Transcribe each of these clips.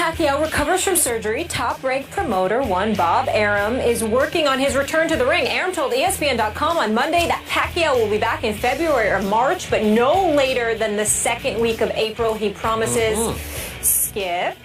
Pacquiao recovers from surgery. Top-ranked promoter one Bob Arum is working on his return to the ring. Arum told ESPN.com on Monday that Pacquiao will be back in February or March, but no later than the second week of April, he promises. Skip,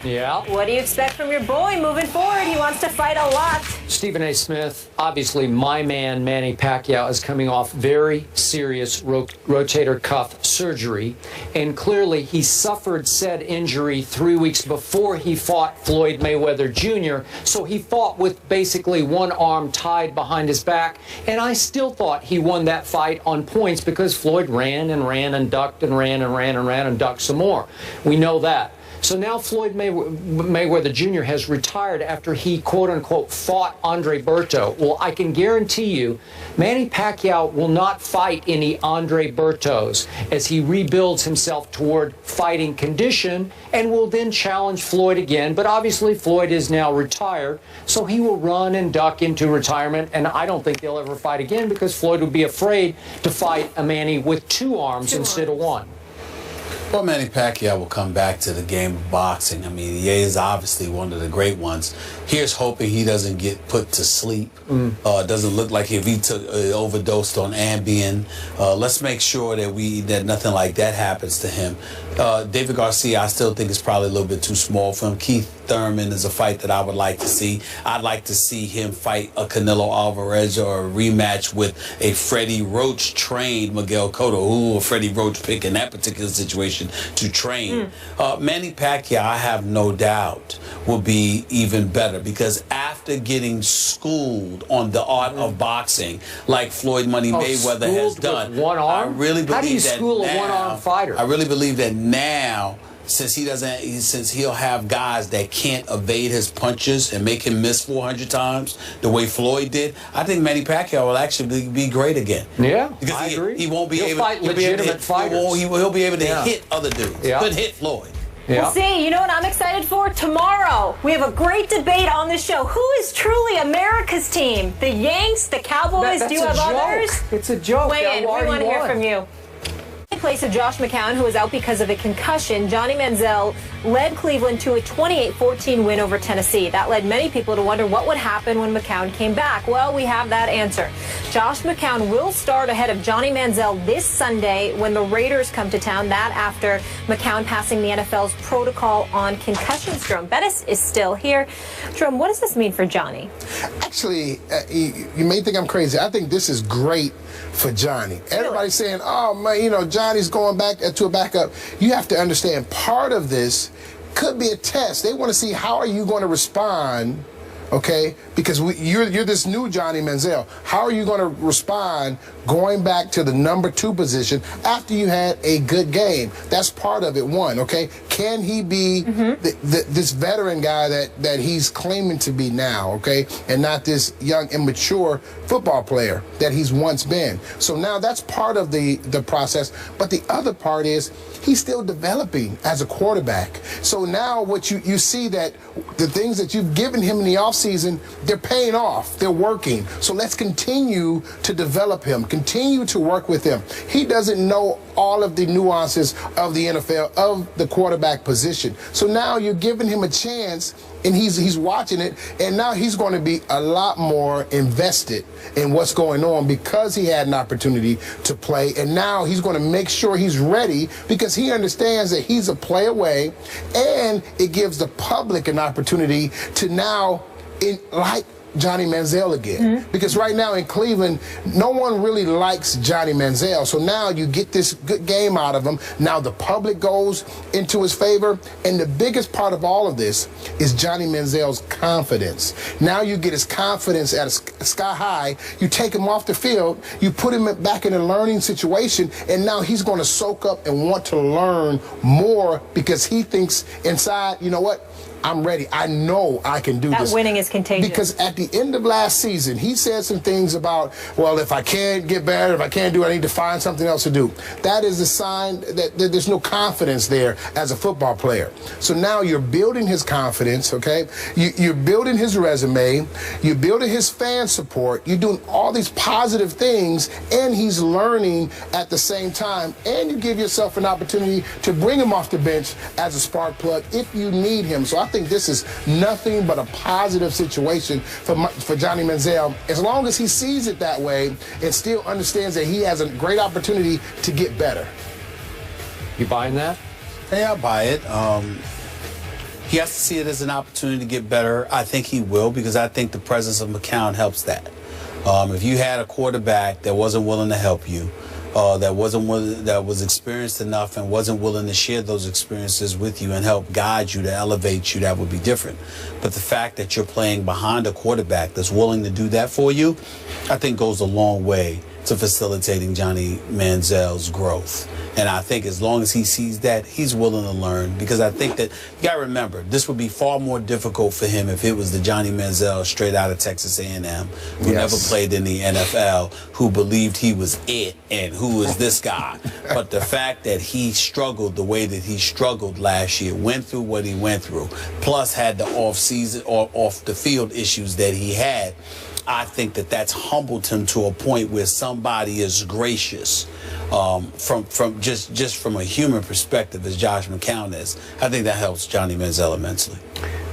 what do you expect from your boy moving forward? He wants to fight a lot. Stephen A. Smith, obviously my man Manny Pacquiao is coming off very serious rotator cuff surgery, and clearly he suffered said injury 3 weeks before he fought Floyd Mayweather Jr., so he fought with basically one arm tied behind his back, and I still thought he won that fight on points because Floyd ran and ran and ducked and ran and ran and ran and ducked some more. We know that. So now Floyd Mayweather Jr. has retired after he, quote-unquote, fought Andre Berto. Well, I can guarantee you Manny Pacquiao will not fight any Andre Bertos as he rebuilds himself toward fighting condition and will then challenge Floyd again. But obviously Floyd is now retired, so he will run and duck into retirement, and I don't think they'll ever fight again because Floyd would be afraid to fight a Manny with two arms instead of one. Well, Manny Pacquiao will come back to the game of boxing. I mean, he is obviously one of the great ones. Here's hoping he doesn't get put to sleep. Doesn't look like if he took overdosed on Ambien. Let's make sure that nothing like that happens to him. David Garcia, I still think is probably a little bit too small for him. Keith Thurman is a fight that I would like to see. I'd like to see him fight a Canelo Alvarez or a rematch with a Freddie Roach-trained Miguel Cotto. Who will Freddie Roach pick in that particular situation to train? Manny Pacquiao, I have no doubt, will be even better because after getting schooled on the art of boxing, like Floyd Money Mayweather has done, one arm? I really believe How do you that school now, a one-arm fighter? I really believe that now, since he'll have guys that can't evade his punches and make him miss 400 times the way Floyd did, I think Manny Pacquiao will actually be great again. Yeah, because I agree. He won't be He'll able fight to legitimate fighters. He'll be able to hit other dudes. Couldn't hit Floyd. We'll see. You know what I'm excited for? Tomorrow, we have a great debate on the show. Who is truly America's team? The Yanks, the Cowboys? Do you have others? It's a joke. Weigh in. We want to hear from you. In place of Josh McCown, who was out because of a concussion, Johnny Manziel led Cleveland to a 28-14 win over Tennessee. That led many people to wonder what would happen when McCown came back. Well, we have that answer. Josh McCown will start ahead of Johnny Manziel this Sunday when the Raiders come to town. That after McCown passing the NFL's protocol on concussions. Jerome Bettis is still here. Jerome, what does this mean for Johnny? Actually, you may think I'm crazy. I think this is great for Johnny. Everybody's saying, oh, man, you know, Johnny's going back to a backup. You have to understand part of this could be a test. They want to see how are you going to respond, okay? Because you're this new Johnny Manziel. How are you going to respond going back to the number 2 position after you had a good game? That's part of it, one, okay? Can he be this veteran guy that he's claiming to be now, okay? And not this young, immature football player that he's once been. So now that's part of the process. But the other part is he's still developing as a quarterback. So now what you see that the things that you've given him in the offseason, they're paying off. They're working. So let's continue to develop him, continue to work with him. He doesn't know all of the nuances of the NFL, of the quarterback position. So now you're giving him a chance, and he's watching it, and now he's going to be a lot more invested in what's going on because he had an opportunity to play, and now he's going to make sure he's ready because he understands that he's a play away, and it gives the public an opportunity to now, like Johnny Manziel again. Because right now in Cleveland, no one really likes Johnny Manziel. So now you get this good game out of him. Now the public goes into his favor. And the biggest part of all of this is Johnny Manziel's confidence. Now you get his confidence at a sky high. You take him off the field. You put him back in a learning situation. And now he's going to soak up and want to learn more because he thinks inside, you know what? I'm ready. I know I can do this. That winning is contagious. Because at the end of last season, he said some things about, well, if I can't get better, if I can't do it, I need to find something else to do. That is a sign that there's no confidence there as a football player. So now you're building his confidence, okay? You're building his resume. You're building his fan support. You're doing all these positive things, and he's learning at the same time. And you give yourself an opportunity to bring him off the bench as a spark plug if you need him. So I think this is nothing but a positive situation for Johnny Manziel, as long as he sees it that way and still understands that he has a great opportunity to get better. You buying that? Yeah, I buy it. He has to see it as an opportunity to get better. I think he will, because I think the presence of McCown helps that. If you had a quarterback that wasn't willing to help you, that was experienced enough and wasn't willing to share those experiences with you and help guide you, to elevate you, that would be different. But the fact that you're playing behind a quarterback that's willing to do that for you, I think goes a long way to facilitating Johnny Manziel's growth. And I think as long as he sees that, he's willing to learn, because I think that, you got to remember, this would be far more difficult for him if it was the Johnny Manziel straight out of Texas A&M, who never played in the NFL, who believed he was it and who was this guy. But the fact that he struggled the way that he struggled last year, went through what he went through, plus had the off-season or off-the-field issues that he had, I think that that's humbled him to a point where somebody is gracious from just from a human perspective, as Josh McCown is. I think that helps Johnny Manziel immensely.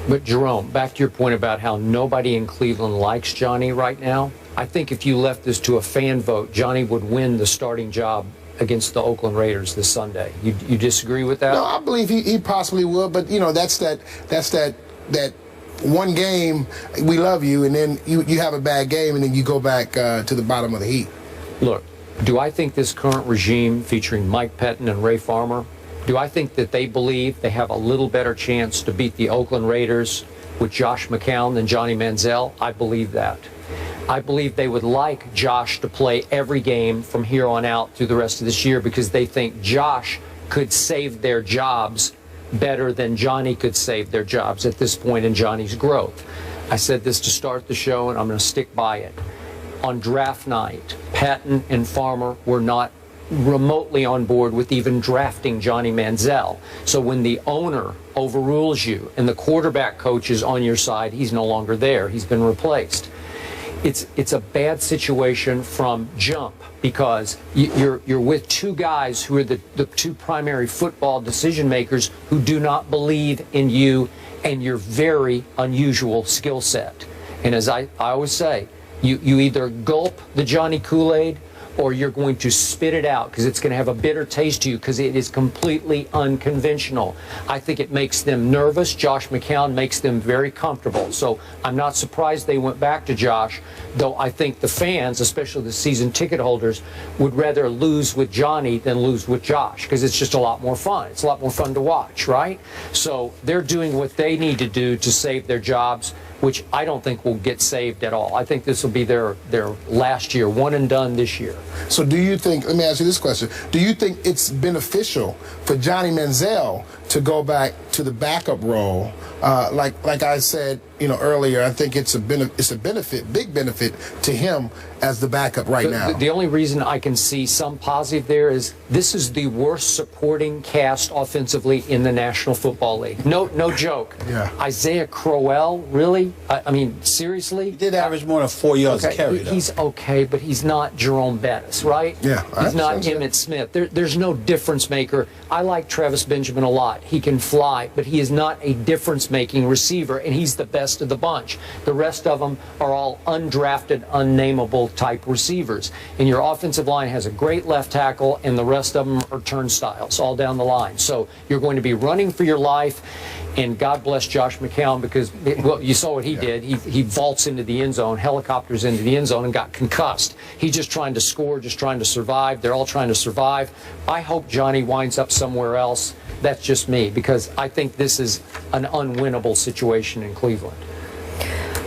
But Jerome, back to your point about how nobody in Cleveland likes Johnny right now, I think if you left this to a fan vote, Johnny would win the starting job against the Oakland Raiders this Sunday. You disagree with that? No, I believe he possibly would, but you know, that's that one game, we love you, and then you have a bad game, and then you go back to the bottom of the heap. Look, do I think this current regime featuring Mike Pettin and Ray Farmer, do I think that they believe they have a little better chance to beat the Oakland Raiders with Josh McCown than Johnny Manziel? I believe that. I believe they would like Josh to play every game from here on out through the rest of this year, because they think Josh could save their jobs better than Johnny could save their jobs at this point in Johnny's growth. I said this to start the show, and I'm going to stick by it. On draft night, Patton and Farmer were not remotely on board with even drafting Johnny Manziel. So when the owner overrules you and the quarterback coach is on your side, he's no longer there. He's been replaced. It's a bad situation from jump, because you're with two guys who are the two primary football decision makers who do not believe in you and your very unusual skill set. And as I always say, you either gulp the Johnny Kool-Aid or you're going to spit it out, because it's going to have a bitter taste to you, because it is completely unconventional. I think it makes them nervous. Josh McCown makes them very comfortable. So I'm not surprised they went back to Josh, though I think the fans, especially the season ticket holders, would rather lose with Johnny than lose with Josh, because it's just a lot more fun. It's a lot more fun to watch, right? So they're doing what they need to do to save their jobs, which I don't think will get saved at all. I think this will be their last year, one and done this year. So do you think, let me ask you this question, do you think it's beneficial for Johnny Manziel to go back to the backup role? Like I said, earlier, I think it's a benefit, big benefit to him as the backup right now. The only reason I can see some positive there is this is the worst supporting cast offensively in the National Football League. No joke. Yeah. Isaiah Crowell, really? I mean, seriously? He did average more than 4 yards a carry, though. He's okay, but he's not Jerome Bettis, right? Yeah. He's not Emmitt Smith. There's no difference maker. I like Travis Benjamin a lot. He can fly, but he is not a difference-making receiver, and he's the best of the bunch. The rest of them are all undrafted, unnameable type receivers. And your offensive line has a great left tackle, and the rest of them are turnstiles all down the line. So you're going to be running for your life, and God bless Josh McCown, because, well, you saw what he did. He vaults into the end zone, helicopters into the end zone, and got concussed. He's just trying to score, just trying to survive. They're all trying to survive. I hope Johnny winds up somewhere else. That's just me, because I think this is an unwinnable situation in Cleveland.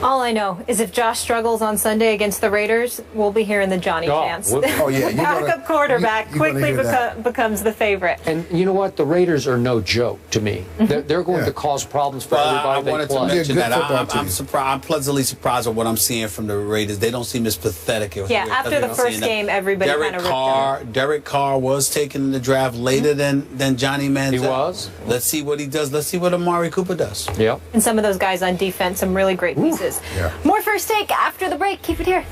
All I know is if Josh struggles on Sunday against the Raiders, we'll be hearing the Johnny chants. Oh, yeah. The backup quarterback quickly becomes the favorite. And you know what? The Raiders are no joke to me. They're going to cause problems for everybody I wanted they play. to mention that. I'm surprised. I'm pleasantly surprised at what I'm seeing from the Raiders. They don't seem as pathetic as after the first game, everybody kind of ripped him. Derek Carr was taken in the draft later than Johnny Manziel. He was. Let's see what he does. Let's see what Amari Cooper does. Yep. And some of those guys on defense, some really great pieces. Yeah. More First Take after the break. Keep it here.